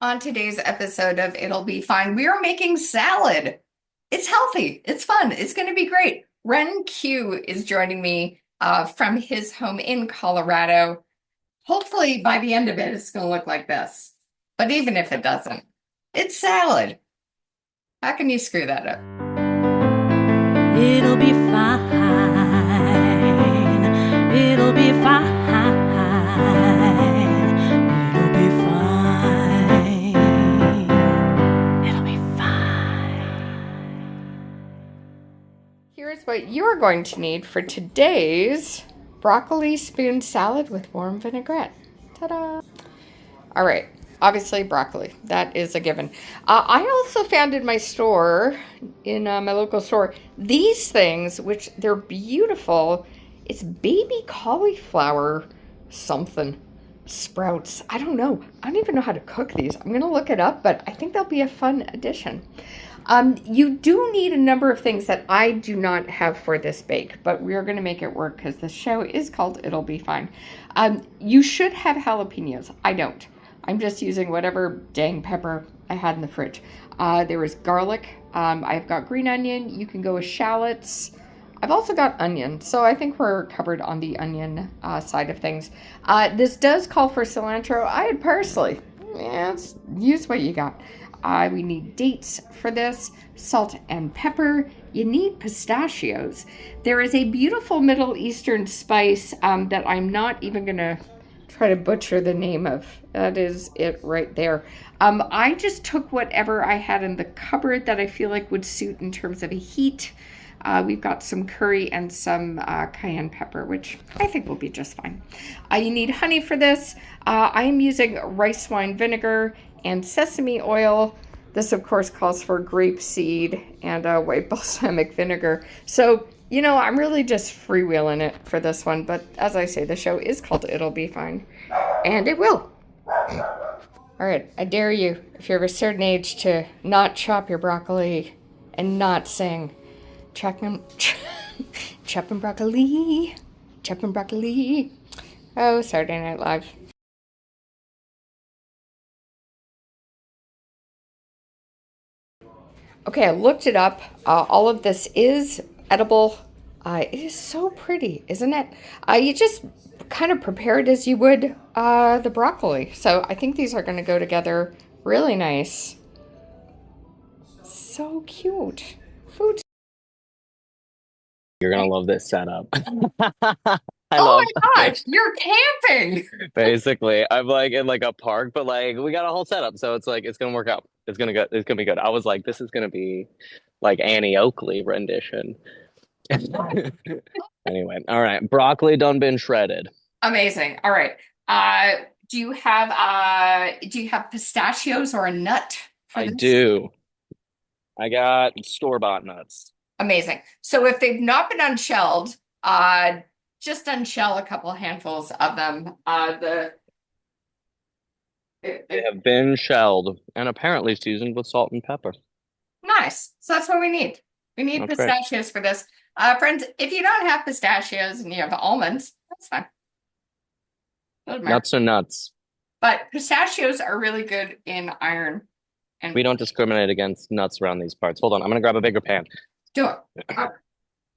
On today's episode of It'll Be Fine, we are making salad. It's healthy, it's fun, it's going to be great. Ren Q is joining me from his home in Colorado. Hopefully, by the end of it, it's going to look like this. But even if it doesn't, it's salad. How can you screw that up? It'll be fine. It'll be fine. It'll be fine. It'll be fine. Here's what you're going to need for today's broccoli spoon salad with warm vinaigrette. Ta-da! All right, obviously broccoli. That is a given. I also found in my store, in my local store, these things, which they're beautiful. It's baby cauliflower something. Sprouts. I don't know. I don't even know how to cook these. I'm going to look it up, but I think they'll be a fun addition. You do need a number of things that I do not have for this bake, but we are going to make it work because the show is called It'll Be Fine. You should have jalapenos. I don't. I'm just using whatever dang pepper I had in the fridge. There is garlic. I've got green onion. You can go with shallots. I've also got onion, so I think we're covered on the onion side of things. This does call for cilantro. I had parsley. Yeah, use what you got. We need dates for this, salt and pepper. You need pistachios. There is a beautiful Middle Eastern spice that I'm not even going to try to butcher the name of. That is it right there. I just took whatever I had in the cupboard that I feel like would suit in terms of a heat. We've got some curry and some cayenne pepper, which I think will be just fine. You need honey for this. I am using rice wine vinegar and sesame oil. This, of course, calls for grape seed and white balsamic vinegar. So, you know, I'm really just freewheeling it for this one. But as I say, the show is called It'll Be Fine. And it will. All right, I dare you, if you're of a certain age, to not chop your broccoli and not sing chopping broccoli, chopping broccoli. Oh, Saturday Night Live. Okay, I looked it up. All of this is edible. It is so pretty, isn't it? You just kind of prepare it as you would the broccoli. So I think these are going to go together really nice. So cute. Food. You're gonna love this setup. I Oh love my gosh, you're camping! basically I'm like in like a park, but like we got a whole setup, so it's like it's gonna work out. It's gonna be good. I was like, this is gonna be like Annie Oakley rendition. Anyway, all right. Broccoli done been shredded. Amazing. All right. Do you have pistachios or a nut for I this? do. I got store-bought nuts. Amazing. So if they've not been unshelled, just unshell a couple handfuls of them. They have been shelled and apparently seasoned with salt and pepper. Nice. So that's what we need. We need That's great. pistachios for this. Friends, if you don't have pistachios and you have almonds, that's fine. Doesn't matter. Nuts are nuts. But pistachios are really good in iron We and don't discriminate against nuts around these parts. Hold on, I'm gonna grab a bigger pan. do it.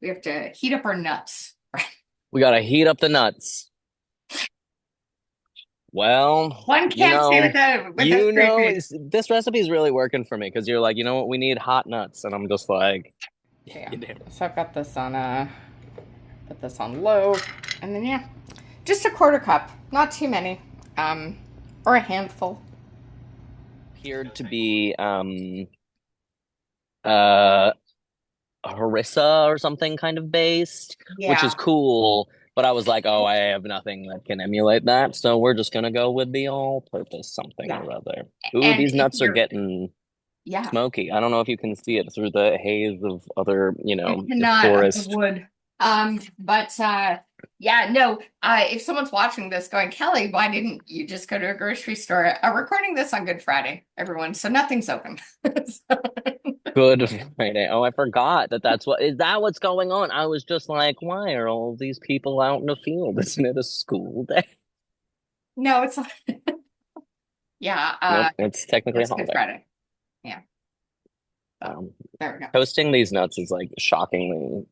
We have to heat up our nuts. We gotta heat up the nuts. Well, One can't say with a straight face. this recipe is really working for me because you're like, you know what, we need hot nuts, and I'm just like, Yeah. you do. So I've got this on put this on low, and then yeah, just a quarter cup, not too many, or a handful. Appeared to be uh harissa or something kind of based, which is Yeah, cool. But I was like, oh, I have nothing that can emulate that, so we're just gonna go with the all-purpose something yeah. or other. Ooh, And these if nuts are you're, getting yeah, smoky. I don't know if you can see it through the haze of other, I the cannot of the forest. wood. But yeah, no. If someone's watching this, going, Kelly, why didn't you just go to a grocery store? Recording this on Good Friday, everyone, so nothing's open. So- Good Friday. Oh, I forgot that's what is that what's going on? I was just like, why are all these people out in the field? Isn't it a school day? No, it's Yeah, Nope, it's technically a it's Good holiday. Friday. Yeah. So Um, there we go. Toasting these nuts is like shockingly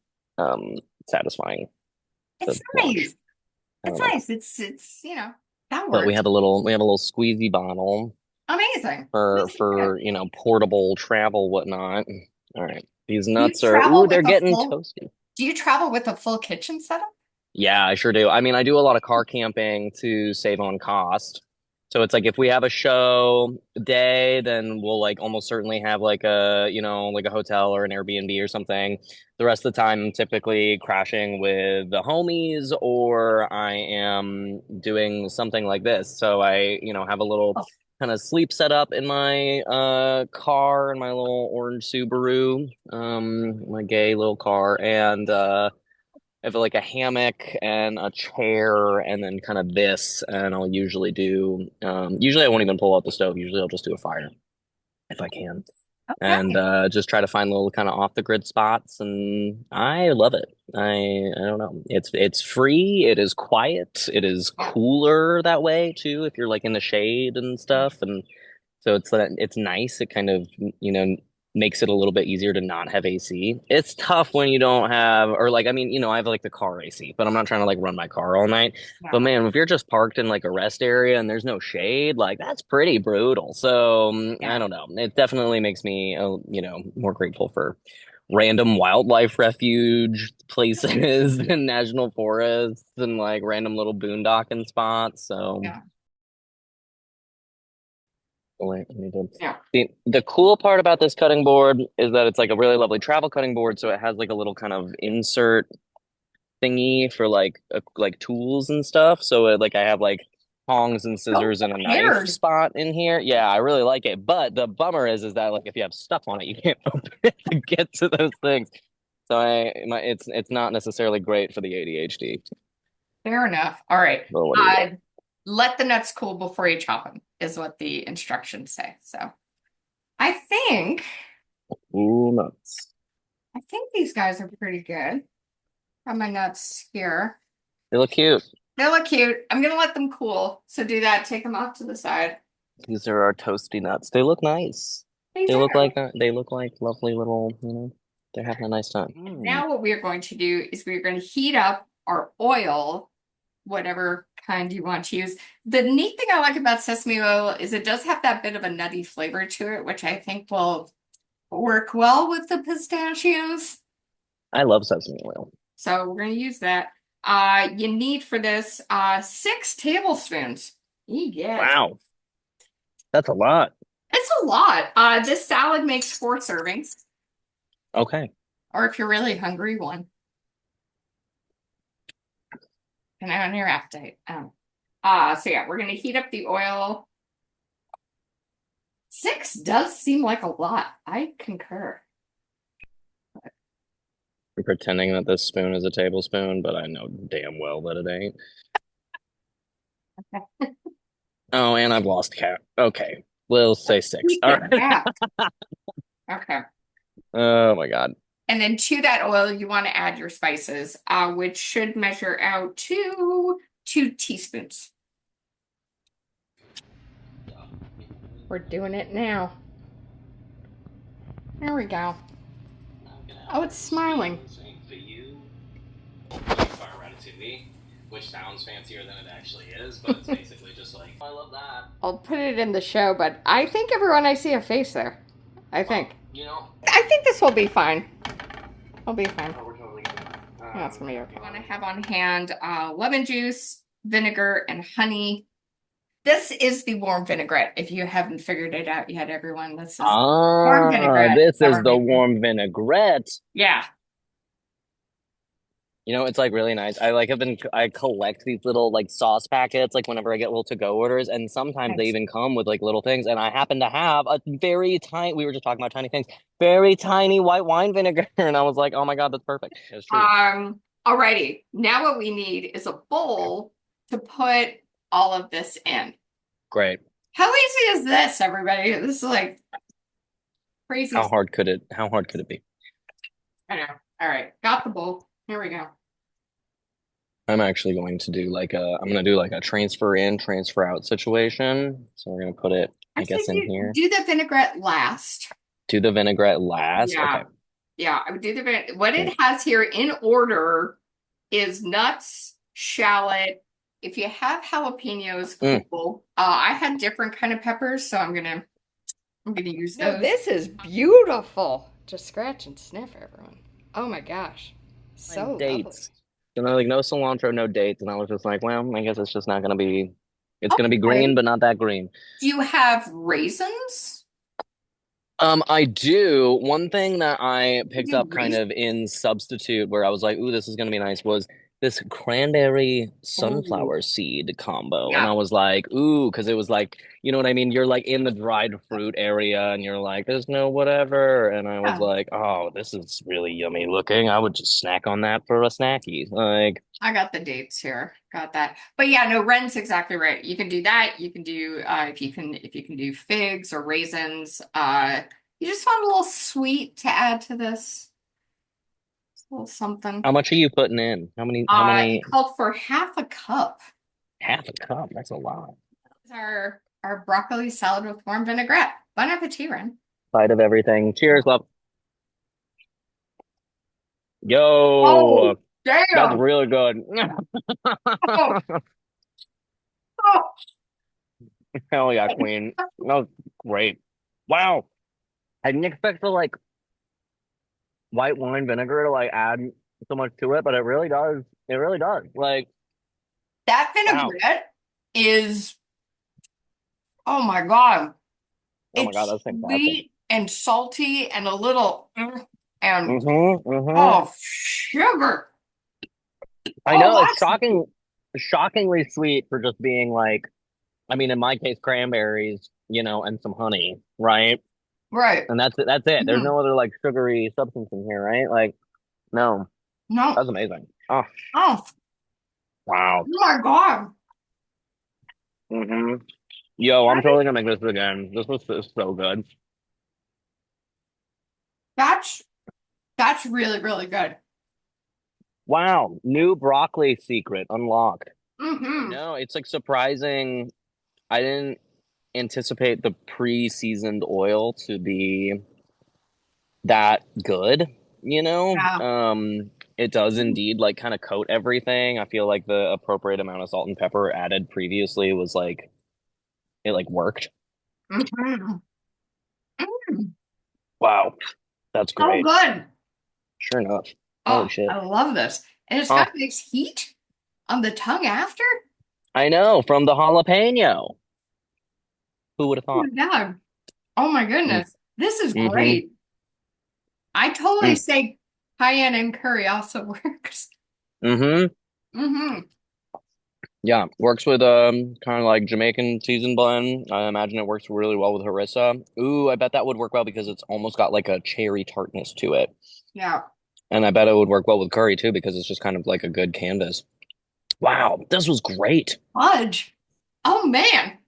satisfying to It's watch. nice. I don't It's know. nice. It's that But works. we have a little squeezy bottle Amazing. for This is good. portable travel whatnot. All right. These Do you nuts are travel they're with a getting full toasty. do you travel with a full kitchen setup? Yeah, I sure do. I mean, I do a lot of car camping to save on cost. So it's like if we have a show day, then we'll like almost certainly have like like a hotel or an Airbnb or something. The rest of the time, I'm typically crashing with the homies or I am doing something like this. So I have a little Oh, kind of sleep setup in my car in my little orange Subaru, my gay little car and I have like a hammock and a chair and then kind of this and I'll usually do usually I won't even pull out the stove. Usually I'll just do a fire if I can. And okay. just try to find little kind of off the grid spots and I love it. I don't know. It's free, it is quiet, it is Yeah. cooler that way too if you're like in the shade and stuff and so it's nice. It kind of, makes it a little bit easier to not have AC. It's tough when you don't have, or like, I mean, I have like the car AC, but I'm not trying to like run my car all night. But Yeah. man, if you're just parked in like a rest area and there's no shade, like that's pretty brutal. So I Yeah. don't know. It definitely makes me, more grateful for random wildlife refuge places and national forests and like random little boondocking spots. So. Yeah. Wait, let me do. Yeah. The cool part about this cutting board is that it's like a really lovely travel cutting board, so it has like a little kind of insert thingy for like tools and stuff. So like I have like tongs and Oh, scissors and a knife hairs. spot in here. Yeah, I really like it. But the bummer is that like if you have stuff on it, you can't open it to get to those things. So it's not necessarily great for the ADHD. Fair enough. All right. But what do you do? Let the nuts cool before you chop them, is what the instructions say. So I think Ooh, nuts. I think these guys are pretty good. Got my nuts here. They look cute. They look cute. I'm gonna let them cool. So do that. Take them off to the side. These are our toasty nuts. They look nice. They They do. look like lovely little, they're having a nice time. Now what we are going to do is we're going to heat up our oil, whatever kind you want to use. The neat thing I like about sesame oil is it does have that bit of a nutty flavor to it, which I think will work well with the pistachios. I love sesame oil. So we're going to use that. You need for this 6 tablespoons. Yes. Wow, that's a lot. It's a lot. This salad makes 4 servings, Okay. or if you're really hungry, one. And on your appetite. So yeah, we're gonna heat up the oil. 6 does seem like a lot. I concur. I'm pretending that this spoon is a tablespoon, but I know damn well that it ain't. Oh, and I've lost count. Okay, we'll say 6. Tweak All it right. back. Okay. Oh my God. And then to that oil, you want to add your spices, which should measure out to 2 teaspoons. We're doing it now. There we go. Oh, it's smiling. For you, which sounds fancier than it actually is, but it's basically just like, I love that. I'll put it in the show, but I think everyone I see a face there. I think. Oh, I think this will be fine. It'll be fine. we're totally good. Yeah, it's gonna be okay. You want to have on hand lemon juice, vinegar, and honey. This is the warm vinaigrette. If you haven't figured it out yet, everyone, this is warm vinaigrette. This is the warm vinaigrette. Yeah. It's like really nice. I collect these little like sauce packets like whenever I get little to-go orders, and sometimes they Nice. even come with like little things. And I happen to have a very tiny, we were just talking about tiny things, very tiny white wine vinegar. And I was like, oh my God, that's perfect. It's true. Alrighty. Now what we need is a bowl to put all of this in. Great. How easy is this, everybody? This is like crazy. How hard could it be? I know. All right. Got the bowl. Here we go. I'm actually going to do I'm gonna do like a transfer in, transfer out situation. So we're gonna put it, I Actually, guess, in here. do the vinaigrette last. Do the vinaigrette last. Yeah. Okay. Yeah, I would do the vinaigrette. What Hmm. it has here in order is nuts, shallot. If you have jalapenos, Mm. cool. I had different kind of peppers, so I'm gonna use No, those. this is beautiful. Just scratch and sniff, everyone. Oh my gosh. And So lovely. dates. You know, like no cilantro, no dates. And I was just like, well, I guess it's just not gonna be, it's gonna be green, Okay. but not that green. Do you have raisins? I do. One thing that I You picked do up kind raisins? of in substitute where I was like, ooh, this is gonna be nice was this cranberry Oh, sunflower seed combo. And yeah. I was like, ooh, because it was like, you know what I mean? You're like in the dried fruit area and you're like, there's no whatever. And I was Yeah. like, oh, this is really yummy looking. I would just snack on that for a snacky. Like, I got the dates here. Got that. But yeah, no, Ren's exactly right. You can do that. You can do if you can do figs or raisins. You just want a little sweet to add to this. A little something. how much are you putting in? How It many, called for half a cup. half a cup? That's a lot. It's our broccoli salad with warm vinaigrette. Bon appetit, Ren. Bite of everything. Cheers, love. Oh, Yo. That's damn. really good. Oh, oh. Hell yeah, Queen. That was great. Wow. I didn't expect the like white wine vinegar to like add so much to it, but it really does. It really does. Like, That wow. vinaigrette is, oh my God. Oh my God, It's that's fantastic. sweet and salty and a little, and Mm-hmm. Mm-hmm. oh, sugar. I Oh, know it's that's shockingly sweet for just being like, I mean, in my case, cranberries, you know, and some honey, right? right. And that's it. That's it. There's Mhm. no other like sugary substance in here, right? Like, no, No. that's amazing. Oh, Oh, wow. oh my God. Hmm. Yo, I'm totally gonna make this again. This was so good. That's that's really, really good. Wow, new broccoli secret unlocked. I Mm-hmm. know, it's like surprising. I didn't anticipate the pre-seasoned oil to be that good, you know? Yeah. It does indeed like kind of coat everything. I feel like the appropriate amount of salt and pepper added previously was like it like worked. Mm-hmm. Wow, that's So great. good. Sure enough. Holy Oh, shit. I love this. And it's got Oh, nice heat on the tongue after. I know, from the jalapeno. Who would have Oh thought? my God. Oh my Mm, goodness. This is mm-hmm. great. I totally Mm, say cayenne and curry also works. mm-hmm. Mm-hmm. Yeah, works with kind of like Jamaican seasoned blend. I imagine it works really well with harissa. Ooh, I bet that would work well because it's almost got like a cherry tartness to it. Yeah. And I bet it would work well with curry too because it's just kind of like a good canvas. Wow, this was great. Fudge. Oh man.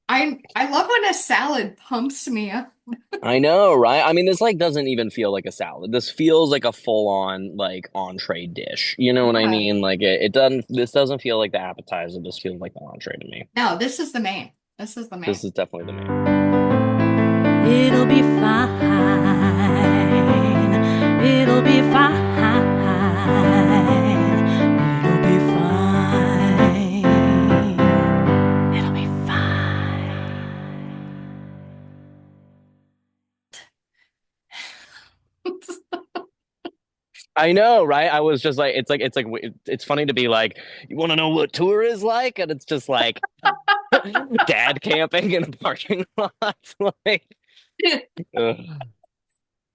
I love when a salad pumps me up. I know, right? I mean, this like doesn't even feel like a salad. This feels like a full-on like entree dish. You know what I Yeah. mean? Like it doesn't. This doesn't feel like the appetizer. This feels like the entree to me. No, this is the main. This is the This main. is definitely the main. It'll be fine. It'll be fine. It'll be fine. It'll be fine. I know, right? I was just like, it's funny to be like, you want to know what tour is like, and it's just like dad camping in a parking lot. Like, ugh,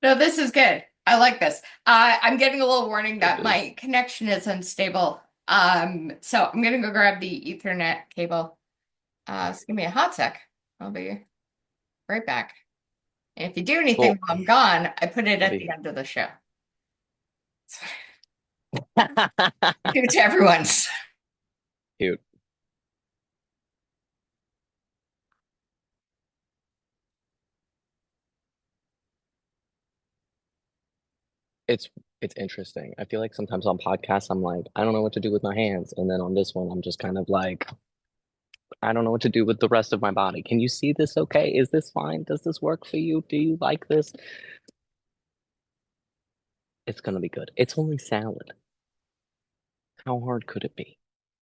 No, this is good. I like this. I'm getting a little warning it that is. my connection is unstable. So I'm gonna go grab the Ethernet cable. So give me a hot sec. I'll be right back. And if you do anything Cool. while I'm gone, I put it I'll at be the end of the show. here. Do it to everyone's. Cute. It's It's interesting. I feel like sometimes on podcasts, I'm like, I don't know what to do with my hands. And then on this one, I'm just kind of like, I don't know what to do with the rest of my body. Can you see this okay? Is this fine? Does this work for you? Do you like this? It's gonna be good. It's only salad. How hard could it be?